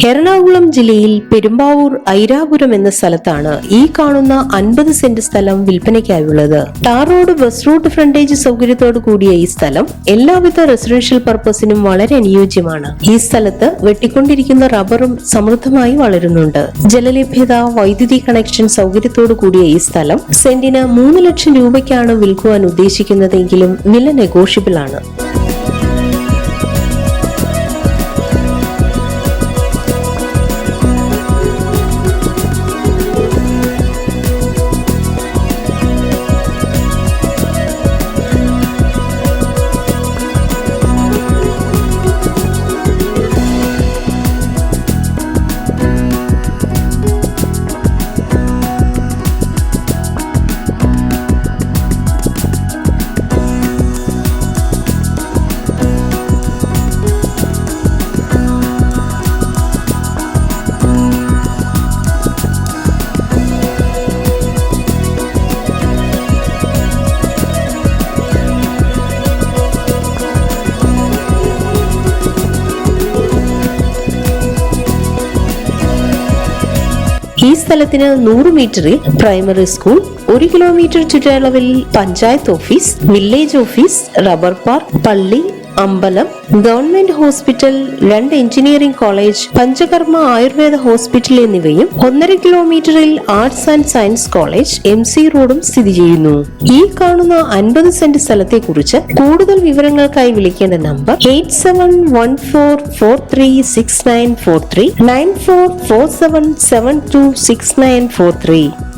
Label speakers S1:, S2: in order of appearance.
S1: എറണാകുളം ജില്ലയിൽ പെരുമ്പാവൂർ ഐരാപുരം എന്ന സ്ഥലത്താണ് ഈ കാണുന്ന 50 സെന്റ് സ്ഥലം വിൽപ്പനയ്ക്കായുള്ളത്. Tar road, bus route frontage സൗകര്യത്തോടു കൂടിയ ഈ സ്ഥലം എല്ലാവിധ റെസിഡൻഷ്യൽ പർപ്പസിനും വളരെ അനുയോജ്യമാണ്. ഈ സ്ഥലത്ത് വെട്ടിക്കൊണ്ടിരിക്കുന്ന റബ്ബറും സമൃദ്ധമായി വളരുന്നുണ്ട്. ജലലഭ്യത, വൈദ്യുതി കണക്ഷൻ സൗകര്യത്തോടു കൂടിയ ഈ സ്ഥലം സെന്റിന് 3 ലക്ഷം രൂപയ്ക്കാണ് വിൽക്കുവാൻ ഉദ്ദേശിക്കുന്നതെങ്കിലും വില നെഗോഷ്യബിൾ ആണ്. ഈ സ്ഥലത്തിന് 100 മീറ്ററിൽ പ്രൈമറി സ്കൂൾ, 1 കിലോമീറ്റർ ചുറ്റളവിൽ panchayat office, village office, rubber park, പള്ളി, അമ്പലം, government hospital, 2 engineering college, panchakarma Ayurveda hospital എന്നിവയും 1.5 കിലോമീറ്ററിൽ arts and science college, MC റോഡും സ്ഥിതി ചെയ്യുന്നു. ഈ കാണുന്ന 50 സെന്റ് സ്ഥലത്തെ കുറിച്ച് കൂടുതൽ വിവരങ്ങൾക്കായി വിളിക്കേണ്ട നമ്പർ 8714436943 9447726943.